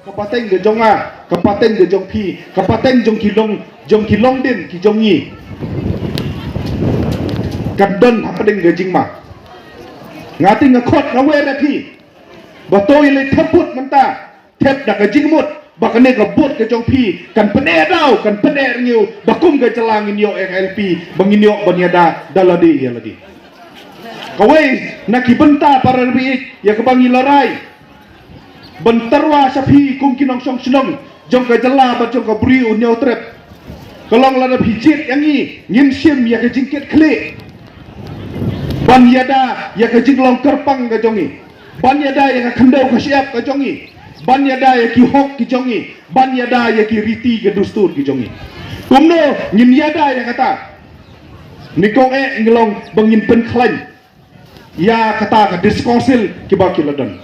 kapateng ke jonga, kapateng ke jong pi, kapateng jong kilong din ki jongi. Kadon hapadeng ke jingma. Ngati ngakot ngawe rapi. Batoi le teput menta, tep dak ke jingmut, bakane ke but ke jong pi, kan pene dau, kan pene ngiu, bakum ke celangin yo LP, bangin yo banyada daladi ya ladi. Kawai nak ibenta para riik ya kebangi larai bentarwa sapi kum kinong song senong jong ka jela ba jong ka bri unyo trep kalong lada bijit yangi ngin sim ya ke jingket klik ban yada ya ke jinglong kerpang ka jongi ban yada ya ka kendau ka siap ka jongi ban yada ya ki hok ki jongi ban yada ya ki riti ke dustur ki jongi kumno ngin yada ya kata nikong ngelong bangin pen klan ya kata ka diskonsil kiba kiladan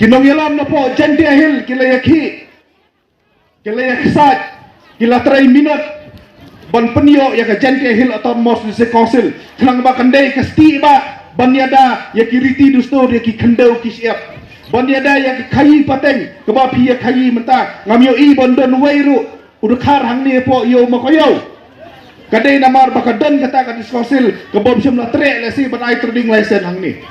kinong yalam na po jante ahil kila yakhi kila yaksat kila 3 minut ban penyo ya ka jante ahil atau mos diskonsil klang ba kandai kasti ba ban yada ya kiriti dustur ya ki kandau ki siap ban yada ya kayi pateng keba pi ya kayi menta ngamyo i bondon wairu udukhar hangni po yo makoyo kadai namar bakadan kata ka diskonsil kebom semla trek lesi ban ai trading license hang ni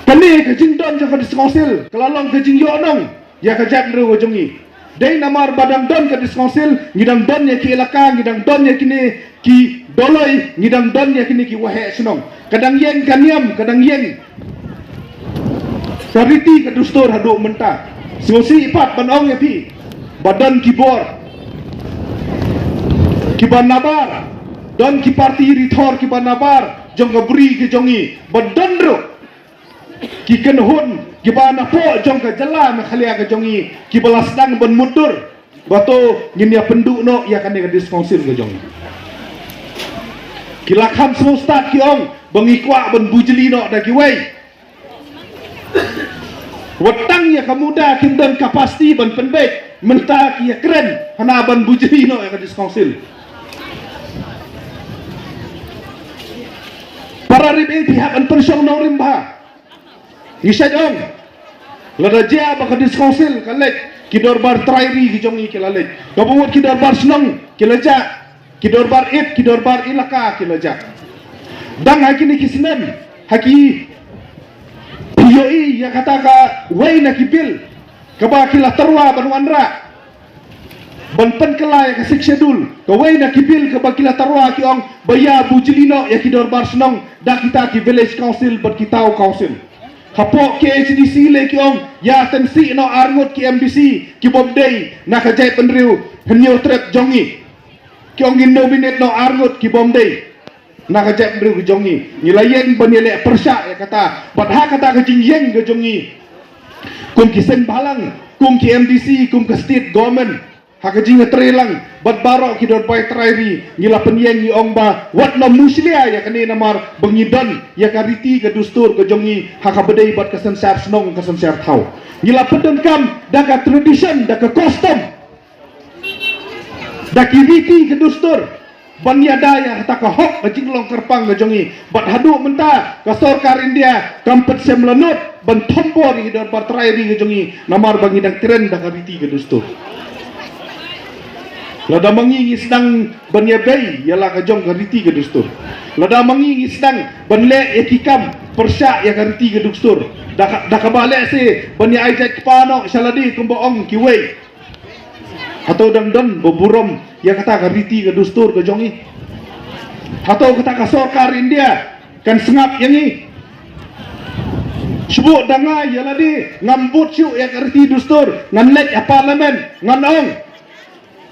kani ke jingdon ka diskonsil kelalong ke jingyonong ya ka jak ru jongi dai namar badang don ka diskonsil ngidang don ya ki elaka ngidang don ya kini ki doloi ngidang don ya kini ki wahe sunong kadang yen kaniam kadang yen sariti ka dustur hadu menta ngosi ipat banong ya pi badan kibor kiban nabar dan ki parti rithor kiban nabar jong gabri ke jongi badan ro ki kenhun kibana po jong ka jala me khalia ke jongi ki balasdang ban mudur bato nginya penduk no ya kan ke diskonsil ke jongi kilakam semustad ki ong bangikwa ban bujeli no da ki wei watang ya kamuda kimdan kapasti ban penbek menta kia keren hana ban bujeri no ya diskonsil para ribe pihak an persong no rimba isa dong lada jia ba ka diskonsil kalek kidor bar trairi ki jongi kilalek kabungot kidor bar senong kilaja kidor bar it kidor bar ilaka kilaja dang hakini kisnen haki piyoi ya kata ka wei na kipil kaba kila terwa banwanra ban pen kala ya kasik schedule kawai na kipil kaba kila terwa ki ong baya bujilino ya kidor bar senong da kita ki village council ban kitau council hapo ki HDC le ki ong ya tensi no arngut ki MDC ki bomdei na ka jai penriu henyo trep jongi ki ong in nominate no arngut ki bomdei na ka jai penriu ki jongi nilayen banile persya ya kata badha kata ka jingyeng ke jongi kum kisen balang kum ki MDC kum ke state government hakajing trelang bat barok ki dor pai trairi ngila penyeng ni ongba wat no muslia ya kani namar bengidon ya kariti ke dustur ke jongi hakabedei bat kesen syar snong kesen syar thau ngila pedon kam daga tradition daga custom daki riti ke dustur banyada ya hata ka hok ke jinglong kerpang ke jongi bat hadu menta ka sorkar India kampet semlenut ban tombor ki dor bar trairi ke jongi namar bangidang keren daga riti ke dustur lada mangingi sedang banyabei ialah kajong kariti ke dustur lada mangingi sedang banle ekikam persyak ya kariti ke dustur dah kabale se banya aijat kepano saladi kumboong kiwei atau dangdon boburom ya kata kariti ke dustur ke jongi atau kata ka sorkar India kan sengap yangi sebut dangai yaladi ngambut syuk ya kariti dustur nganlek ya parlimen nganong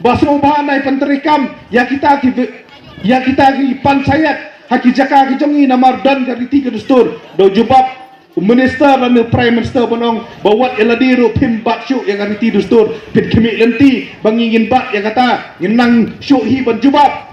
basung bahanai penterikam ya kita ki pansayat haki jaka ki jongi namar dan kariti ke dustur do jubab minister dan prime minister bonong bawat eladiru pim bat syuk ya kariti dustur pit kemik lenti bangingin bat ya kata ngenang syuk hi ban jubab